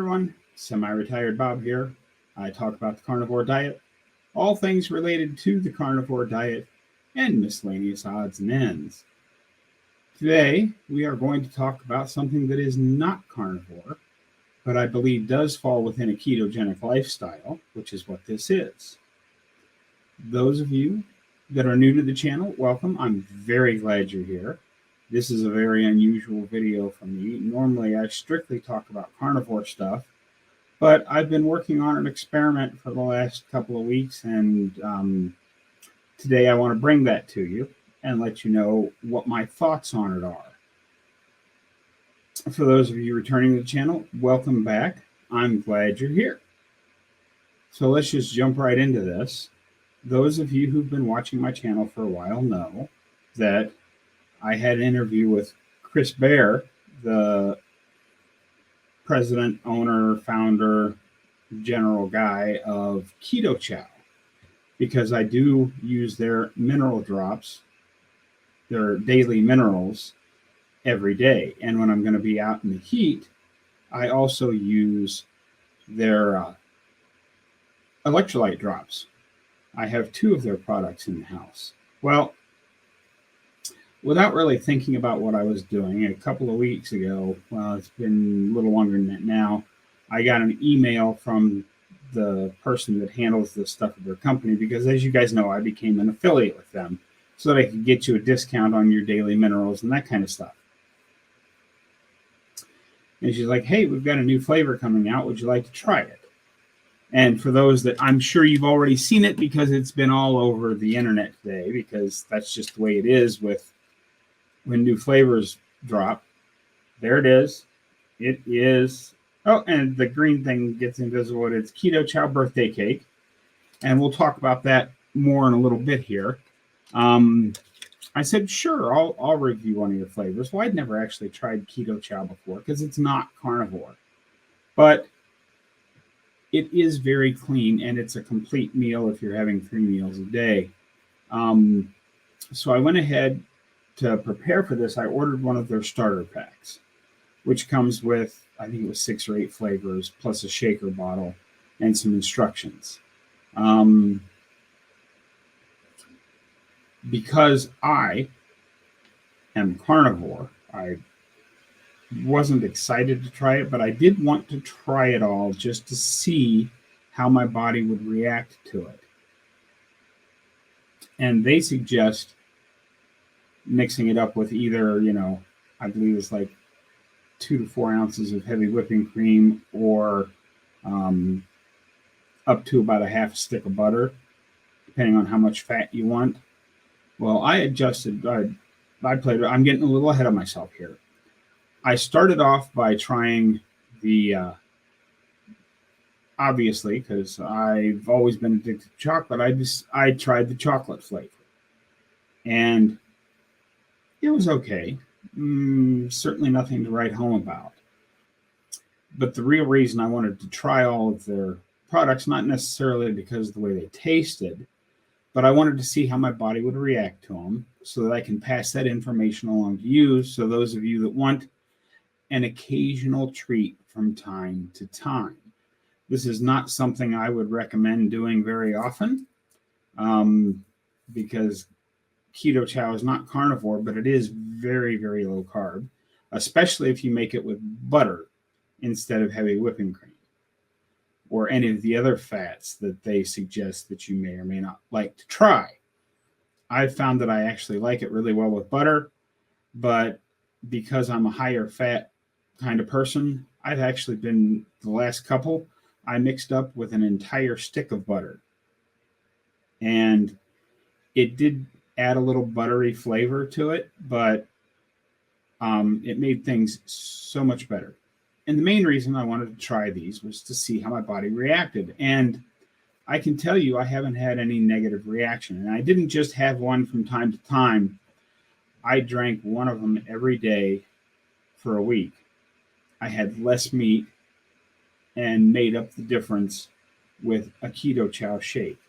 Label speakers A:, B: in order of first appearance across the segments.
A: everyone, Semi-Retired Bob here. I talk about the carnivore diet, all things related to the carnivore diet, and miscellaneous odds and ends. Today, we are going to talk about something that is not carnivore, but I believe does fall within a ketogenic lifestyle, which is what this is. Those of you that are new to the channel, welcome. I'm very glad you're here. This is a very unusual video for me. Normally, I strictly talk about carnivore stuff, but I've been working on an experiment for the last couple of weeks, and today I want to bring that to you and let you know what my thoughts on it are. For those of you returning to the channel, welcome back. I'm glad you're here. So let's just jump right into this. Those of you who've been watching my channel for a while know that I had an interview with Chris Bear, the president, owner, founder, general guy of Keto Chow, because I do use their mineral drops, their daily minerals, every day. And when I'm going to be out in the heat, I also use their electrolyte drops. I have 2 of their products in the house. Well, without really thinking about what I was doing, a couple of weeks ago, well, it's been a little longer than that now, I got an email from the person that handles this stuff at their company, because as you guys know, I became an affiliate with them so that I could get you a discount on your daily minerals and that kind of stuff. And she's like, hey, we've got a new flavor coming out. Would you like to try it? And for those that, I'm sure you've already seen it because it's been all over the internet today, because that's just the way it is with when new flavors drop. There it is. It is, oh, and the green thing gets invisible. It's Keto Chow birthday cake. And we'll talk about that more in a little bit here. I said, sure, I'll review one of your flavors. Well, I'd never actually tried Keto Chow before because it's not carnivore. But it is very clean, and it's a complete meal if you're having 3 meals a day. So I went ahead to prepare for this. I ordered one of their starter packs, which comes with, I think it was 6 or 8 flavors, plus a shaker bottle and some instructions. Because I am carnivore, I wasn't excited to try it, but I did want to try it all just to see how my body would react to it. And they suggest mixing it up with either, I believe it's like 2 to 4 ounces of heavy whipping cream, or up to about a half stick of butter, depending on how much fat you want. Well, I adjusted. I'm getting a little ahead of myself here. I started off by trying the, obviously, because I've always been addicted to chocolate, I tried the chocolate flavor. And it was okay. Certainly nothing to write home about. But the real reason I wanted to try all of their products, not necessarily because of the way they tasted, but I wanted to see how my body would react to them so that I can pass that information along to you. So those of you that want an occasional treat from time to time. This is not something I would recommend doing very often, because Keto Chow is not carnivore, but it is very, very low carb, especially if you make it with butter instead of heavy whipping cream or any of the other fats that they suggest that you may or may not like to try. I've found that I actually like it really well with butter, but because I'm a higher fat kind of person, I've actually been, the last couple, I mixed up with an entire stick of butter. And it did add a little buttery flavor to it, but it made things so much better. And the main reason I wanted to try these was to see how my body reacted. And I can tell you I haven't had any negative reaction. And I didn't just have one from time to time. I drank one of them every day for a week. I had less meat and made up the difference with a Keto Chow shake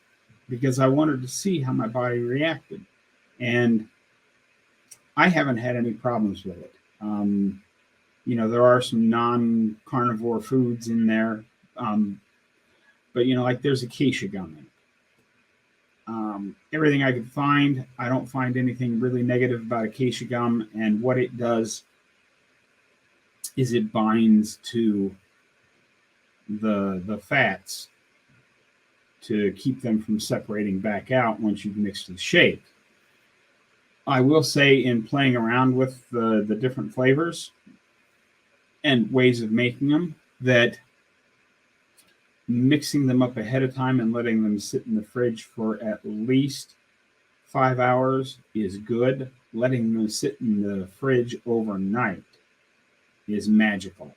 A: because I wanted to see how my body reacted. And I haven't had any problems with it. There are some non-carnivore foods in there, but like there's acacia gum in it. Everything I could find, I don't find anything really negative about acacia gum, and what it does is it binds to the fats to keep them from separating back out once you've mixed the shake. I will say, in playing around with the different flavors and ways of making them, that mixing them up ahead of time and letting them sit in the fridge for at least 5 hours is good. Letting them sit in the fridge overnight is magical.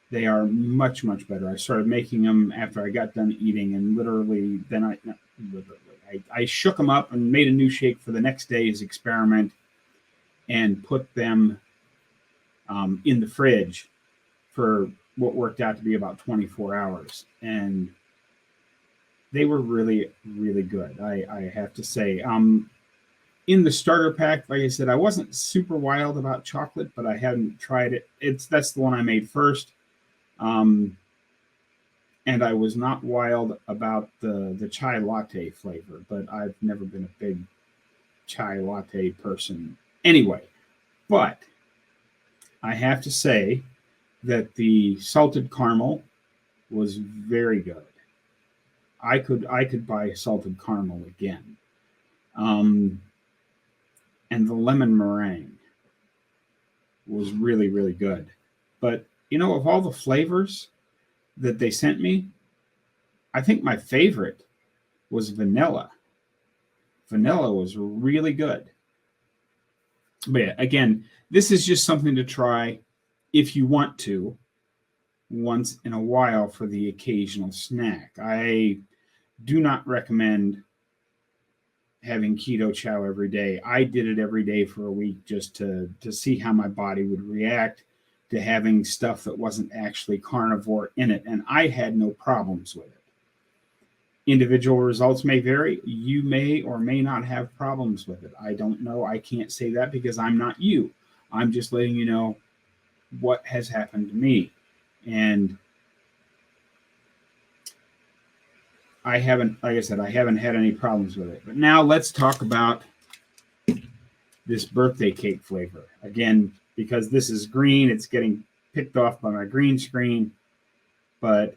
A: They are much, much better. I started making them after I got done eating, and literally then I shook them up and made a new shake for the next day's experiment and put them in the fridge for what worked out to be about 24 hours. And they were really, really good, I have to say. In the starter pack, like I said, I wasn't super wild about chocolate, but I hadn't tried it. That's the one I made first. And I was not wild about the chai latte flavor, but I've never been a big chai latte person anyway. But I have to say that the salted caramel was very good. I could buy salted caramel again. And the lemon meringue was really, really good. But, of all the flavors that they sent me, I think my favorite was vanilla. Vanilla was really good. But yeah, again, this is just something to try if you want to once in a while for the occasional snack. I do not recommend having Keto Chow every day. I did it every day for a week just to see how my body would react to having stuff that wasn't actually carnivore in it, and I had no problems with it. Individual results may vary. You may or may not have problems with it. I don't know. I can't say that because I'm not you. I'm just letting you know what has happened to me. And I haven't, like I said, I haven't had any problems with it. But now let's talk about this birthday cake flavor. Again, because this is green, it's getting picked off by my green screen. But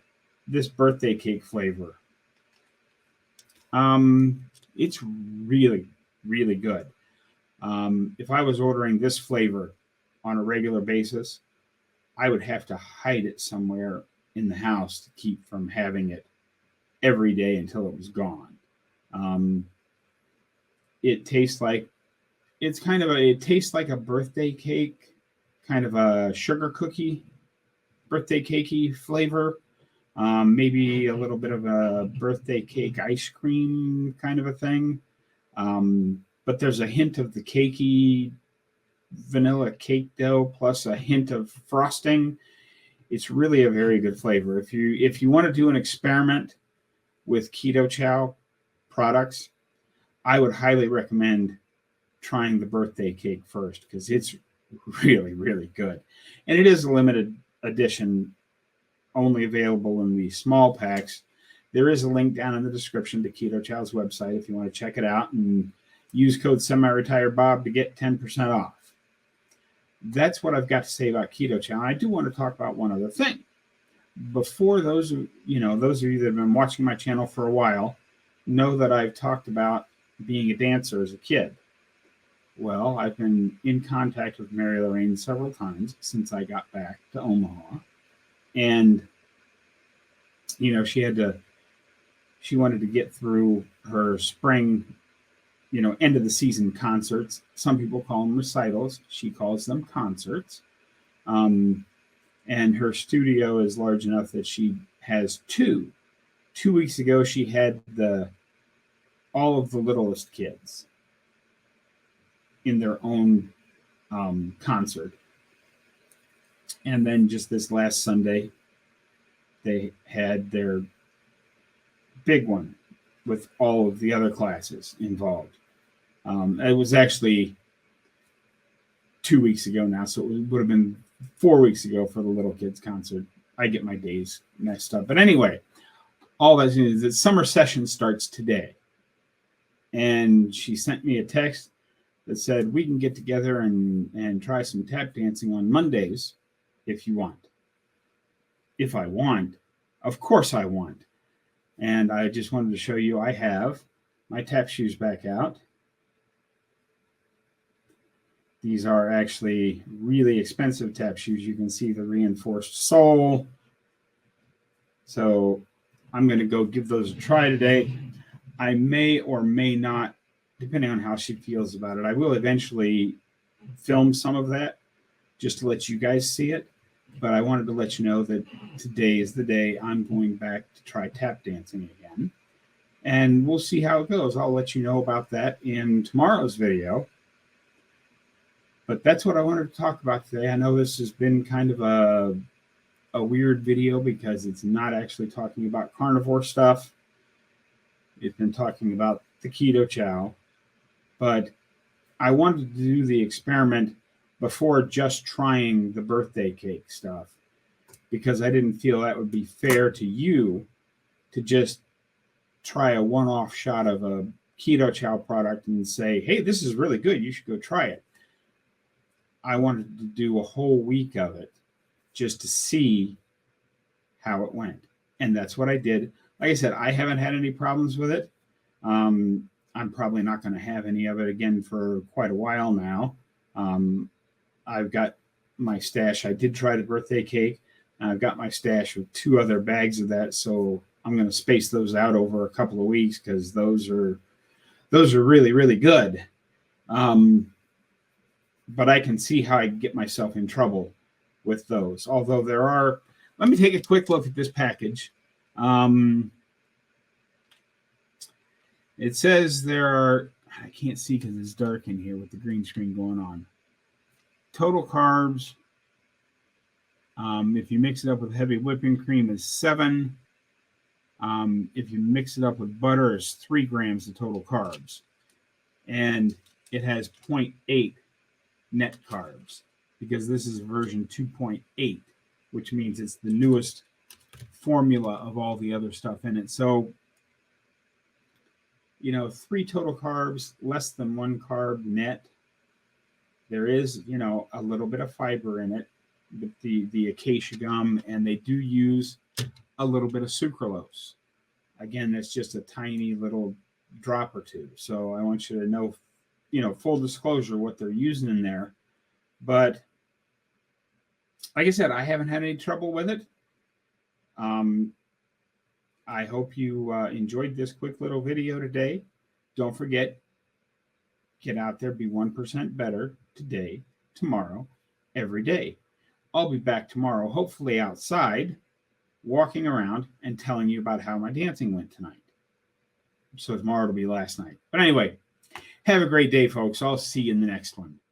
A: this birthday cake flavor, it's really, really good. If I was ordering this flavor on a regular basis, I would have to hide it somewhere in the house to keep from having it every day until it was gone. It tastes like it tastes like a birthday cake, kind of a sugar cookie, birthday cakey flavor. Maybe a little bit of a birthday cake ice cream kind of a thing. But there's a hint of the cakey vanilla cake dough plus a hint of frosting. It's really a very good flavor. If you want to do an experiment with Keto Chow products, I would highly recommend trying the birthday cake first because it's really, really good. And it is a limited edition, only available in the small packs. There is a link down in the description to Keto Chow's website if you want to check it out and use code SemiRetiredBob to get 10% off. That's what I've got to say about Keto Chow. I do want to talk about one other thing. Before those of you that have been watching my channel for a while know that I've talked about being a dancer as a kid. Well, I've been in contact with Mary Lorraine several times since I got back to Omaha. And, she wanted to get through her spring, end of the season concerts. Some people call them recitals. She calls them concerts. And her studio is large enough that she has two. 2 weeks ago, she had all of the littlest kids in their own concert. And then just this last Sunday, they had their big one with all of the other classes involved. It was actually 2 weeks ago now, so it would have been 4 weeks ago for the little kids concert. I get my days messed up. But anyway, all that's news is that summer session starts today. And she sent me a text that said, we can get together and try some tap dancing on Mondays if you want. If I want, of course I want. And I just wanted to show you I have my tap shoes back out. These are actually really expensive tap shoes. You can see the reinforced sole. So I'm going to go give those a try today. I may or may not, depending on how she feels about it, I will eventually film some of that just to let you guys see it. But I wanted to let you know that today is the day I'm going back to try tap dancing again. And we'll see how it goes. I'll let you know about that in tomorrow's video. But that's what I wanted to talk about today. I know this has been kind of a weird video because it's not actually talking about carnivore stuff. It's been talking about the Keto Chow. But I wanted to do the experiment before just trying the birthday cake stuff, because I didn't feel that would be fair to you to just try a one-off shot of a Keto Chow product and say, hey, this is really good, you should go try it. I wanted to do a whole week of it just to see how it went. And that's what I did. Like I said, I haven't had any problems with it. I'm probably not going to have any of it again for quite a while now. I've got my stash. I did try the birthday cake. I've got my stash with 2 other bags of that. So I'm going to space those out over a couple of weeks because those are really, really good. But I can see how I get myself in trouble with those. Although there are, let me take a quick look at this package. It says there are, I can't see because it's dark in here with the green screen going on. Total carbs, if you mix it up with heavy whipping cream, is 7. If you mix it up with butter, it's 3 grams of total carbs. And it has 0.8 net carbs because this is version 2.8, which means it's the newest formula of all the other stuff in it. So, 3 total carbs, less than 1 carb net. There is, a little bit of fiber in it, the acacia gum, and they do use a little bit of sucralose. Again, that's just a tiny little drop or 2. So I want you to know, full disclosure, what they're using in there. But like I said, I haven't had any trouble with it. I hope you enjoyed this quick little video today. Don't forget, get out there, be 1% better today, tomorrow, every day. I'll be back tomorrow, hopefully outside, walking around and telling you about how my dancing went tonight. So tomorrow will be last night. But anyway, have a great day, folks. I'll see you in the next one.